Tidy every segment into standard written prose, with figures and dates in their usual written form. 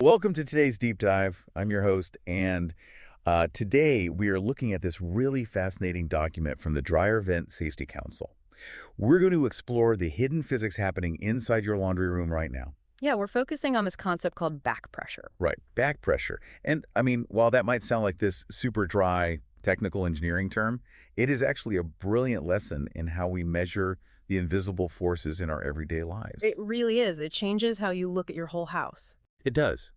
Welcome to today's deep dive. I'm your host, and today we are looking at this really fascinating document from the Dryer Vent Safety Council. We're going to explore the hidden physics happening inside your laundry room right now. Yeah, we're focusing on this concept called back pressure. Right, back pressure. And I mean, while that might sound like this super dry technical engineering term, it is actually a brilliant lesson in how we measure the invisible forces in our everyday lives. It really is. It changes how you look at your whole house. It does.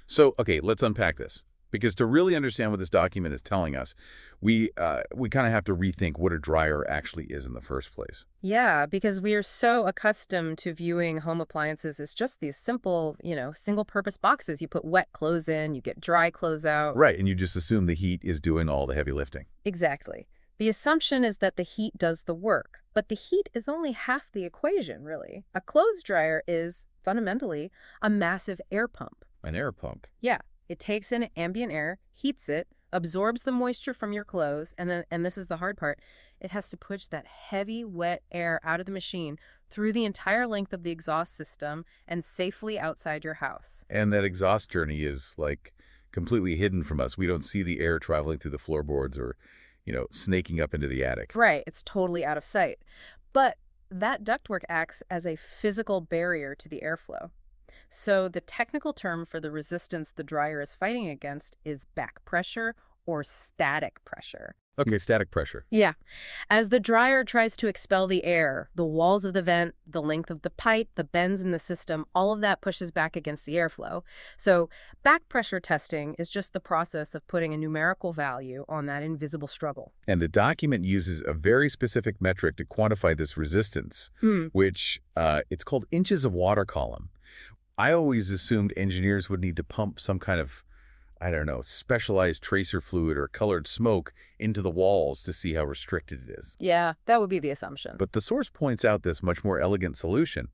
So, okay, let's unpack this. Because to really understand what this document is telling us, we kind of have to rethink what a dryer actually is in the first place. Yeah, because we are so accustomed to viewing home appliances as just these simple, single-purpose boxes. You put wet clothes in, you get dry clothes out. Right, and you just assume the heat is doing all the heavy lifting. Exactly. The assumption is that the heat does the work, but the heat is only half the equation, really. A clothes dryer is, fundamentally, a massive air pump. An air pump. Yeah. It takes in ambient air, heats it, absorbs the moisture from your clothes, and this is the hard part, it has to push that heavy, wet air out of the machine through the entire length of the exhaust system and safely outside your house. And that exhaust journey is, like, completely hidden from us. We don't see the air traveling through the floorboards or, snaking up into the attic. Right. It's totally out of sight. But that ductwork acts as a physical barrier to the airflow. So the technical term for the resistance the dryer is fighting against is back pressure or static pressure. Okay, static pressure. Yeah. As the dryer tries to expel the air, the walls of the vent, the length of the pipe, the bends in the system, all of that pushes back against the airflow. So back pressure testing is just the process of putting a numerical value on that invisible struggle. And the document uses a very specific metric to quantify this resistance, which it's called inches of water column. I always assumed engineers would need to pump some kind of, specialized tracer fluid or colored smoke into the walls to see how restricted it is. Yeah, that would be the assumption. But the source points out this much more elegant solution.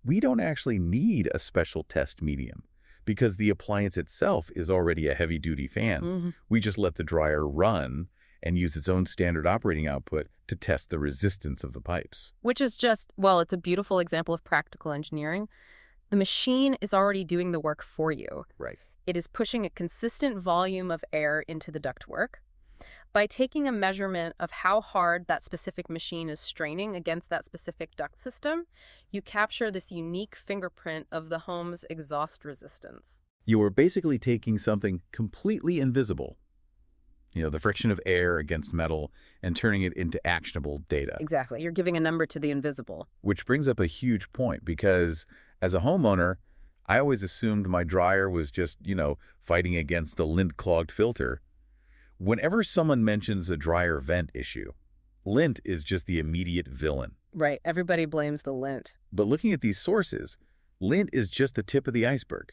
We don't actually need a special test medium because the appliance itself is already a heavy-duty fan. We just let the dryer run and use its own standard operating output to test the resistance of the pipes. Which is just, well, it's a beautiful example of practical engineering. The machine is already doing the work for you. Right. It is pushing a consistent volume of air into the ductwork. By taking a measurement of how hard that specific machine is straining against that specific duct system, you capture this unique fingerprint of the home's exhaust resistance. You are basically taking something completely invisible, the friction of air against metal, and turning it into actionable data. Exactly. You're giving a number to the invisible. Which brings up a huge point because as a homeowner, I always assumed my dryer was just, fighting against the lint-clogged filter. Whenever someone mentions a dryer vent issue, lint is just the immediate villain. Right. Everybody blames the lint. But looking at these sources, lint is just the tip of the iceberg.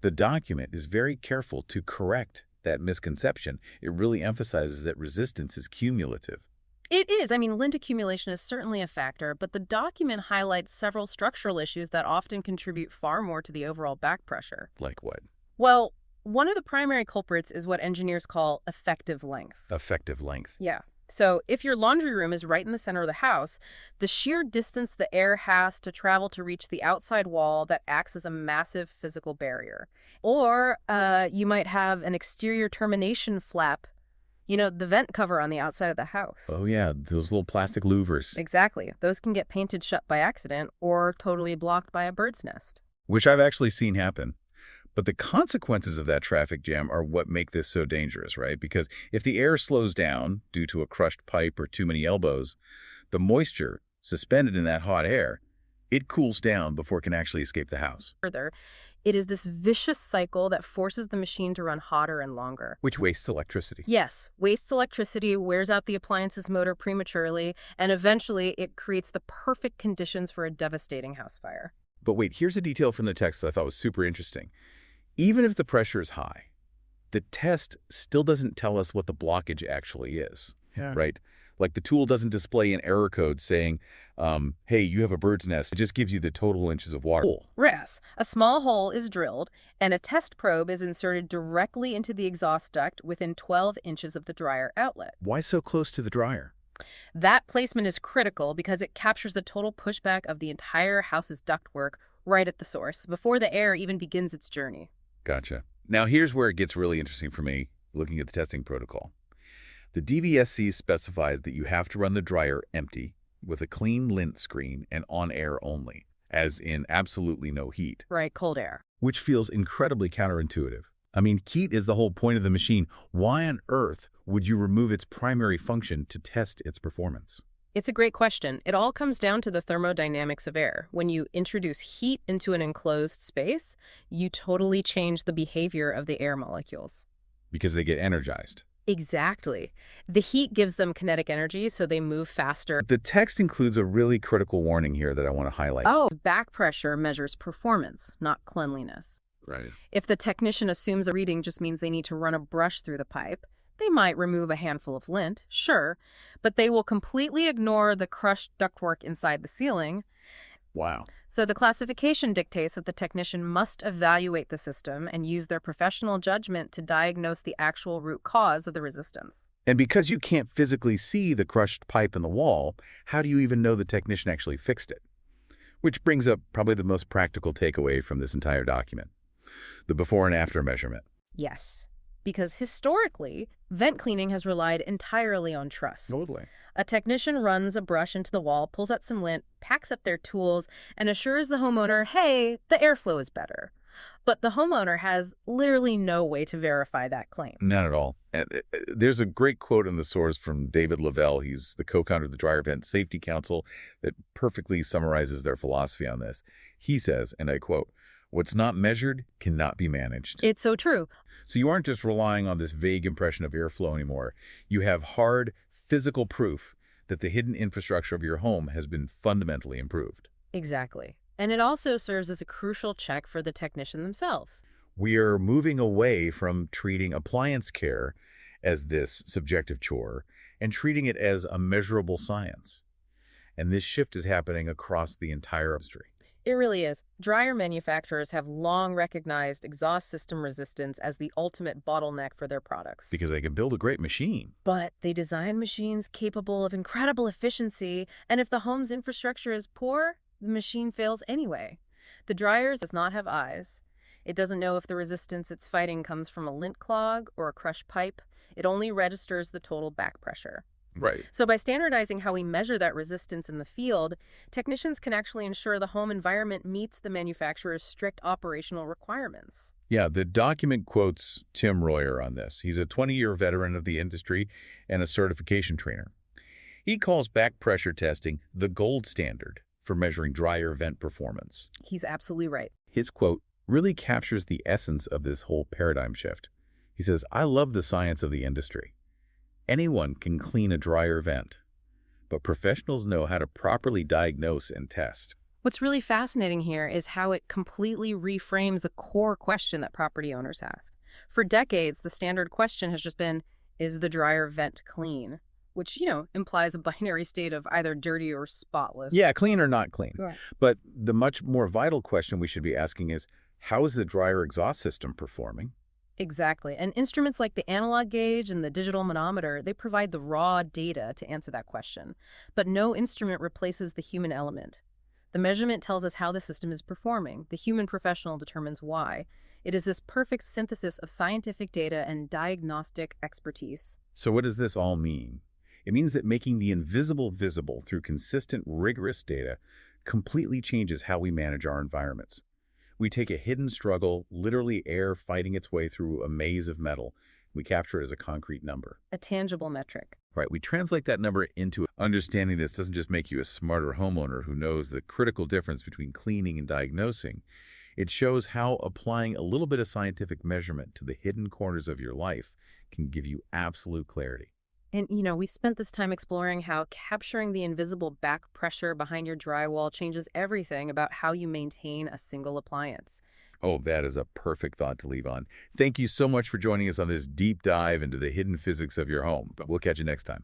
The document is very careful to correct that misconception. It really emphasizes that resistance is cumulative. It is. I mean, lint accumulation is certainly a factor, but the document highlights several structural issues that often contribute far more to the overall back pressure. Like what? Well, one of the primary culprits is what engineers call effective length. Effective length. Yeah. So if your laundry room is right in the center of the house, the sheer distance the air has to travel to reach the outside wall that acts as a massive physical barrier. Or you might have an exterior termination flap, the vent cover on the outside of the house. Oh, yeah, those little plastic louvers. Exactly. Those can get painted shut by accident or totally blocked by a bird's nest. Which I've actually seen happen. But the consequences of that traffic jam are what make this so dangerous, right? Because if the air slows down due to a crushed pipe or too many elbows, the moisture suspended in that hot air, it cools down before it can actually escape the house. Further, it is this vicious cycle that forces the machine to run hotter and longer. Which wastes electricity. Yes, wastes electricity, wears out the appliance's motor prematurely, and eventually it creates the perfect conditions for a devastating house fire. But wait, here's a detail from the text that I thought was super interesting. Even if the pressure is high, the test still doesn't tell us what the blockage actually is, right? Like the tool doesn't display an error code saying, hey, you have a bird's nest. It just gives you the total inches of water. Yes, a small hole is drilled and a test probe is inserted directly into the exhaust duct within 12 inches of the dryer outlet. Why so close to the dryer? That placement is critical because it captures the total pushback of the entire house's ductwork right at the source before the air even begins its journey. Gotcha. Now, here's where it gets really interesting for me, looking at the testing protocol. The DVSC specifies that you have to run the dryer empty with a clean lint screen and on air only, as in absolutely no heat. Right, cold air. Which feels incredibly counterintuitive. I mean, heat is the whole point of the machine. Why on earth would you remove its primary function to test its performance? It's a great question. It all comes down to the thermodynamics of air. When you introduce heat into an enclosed space, you totally change the behavior of the air molecules. Because they get energized. Exactly. The heat gives them kinetic energy, so they move faster. The text includes a really critical warning here that I want to highlight. Oh, back pressure measures performance, not cleanliness. Right. If the technician assumes a reading just means they need to run a brush through the pipe, they might remove a handful of lint, sure, but they will completely ignore the crushed ductwork inside the ceiling. Wow. So the classification dictates that the technician must evaluate the system and use their professional judgment to diagnose the actual root cause of the resistance. And because you can't physically see the crushed pipe in the wall, how do you even know the technician actually fixed it? Which brings up probably the most practical takeaway from this entire document: the before and after measurement. Yes, because historically, vent cleaning has relied entirely on trust. Totally. A technician runs a brush into the wall, pulls out some lint, packs up their tools, and assures the homeowner, hey, the airflow is better. But the homeowner has literally no way to verify that claim. Not at all. There's a great quote in the source from David Lavelle. He's the co-founder of the Dryer Vent Safety Council that perfectly summarizes their philosophy on this. He says, and I quote, "What's not measured cannot be managed." It's so true. So you aren't just relying on this vague impression of airflow anymore. You have hard, physical proof that the hidden infrastructure of your home has been fundamentally improved. Exactly. And it also serves as a crucial check for the technician themselves. We are moving away from treating appliance care as this subjective chore and treating it as a measurable science. And this shift is happening across the entire industry. It really is. Dryer manufacturers have long recognized exhaust system resistance as the ultimate bottleneck for their products. Because they can build a great machine. But they design machines capable of incredible efficiency, and if the home's infrastructure is poor, the machine fails anyway. The dryer does not have eyes. It doesn't know if the resistance it's fighting comes from a lint clog or a crushed pipe. It only registers the total back pressure. Right. So by standardizing how we measure that resistance in the field, technicians can actually ensure the home environment meets the manufacturer's strict operational requirements. Yeah, the document quotes Tim Royer on this. He's a 20-year veteran of the industry and a certification trainer. He calls back pressure testing the gold standard for measuring dryer vent performance. He's absolutely right. His quote really captures the essence of this whole paradigm shift. He says, "I love the science of the industry. Anyone can clean a dryer vent, but professionals know how to properly diagnose and test." What's really fascinating here is how it completely reframes the core question that property owners ask. For decades, the standard question has just been, is the dryer vent clean? Which, implies a binary state of either dirty or spotless. Yeah, clean or not clean. Right. But the much more vital question we should be asking is, how is the dryer exhaust system performing? Exactly. And instruments like the analog gauge and the digital manometer, they provide the raw data to answer that question. But no instrument replaces the human element. The measurement tells us how the system is performing. The human professional determines why. It is this perfect synthesis of scientific data and diagnostic expertise. So what does this all mean? It means that making the invisible visible through consistent, rigorous data completely changes how we manage our environments. We take a hidden struggle, literally air fighting its way through a maze of metal. We capture it as a concrete number. A tangible metric. Right. We translate that number into understanding. This doesn't just make you a smarter homeowner who knows the critical difference between cleaning and diagnosing. It shows how applying a little bit of scientific measurement to the hidden corners of your life can give you absolute clarity. And, we spent this time exploring how capturing the invisible back pressure behind your drywall changes everything about how you maintain a single appliance. Oh, that is a perfect thought to leave on. Thank you so much for joining us on this deep dive into the hidden physics of your home. We'll catch you next time.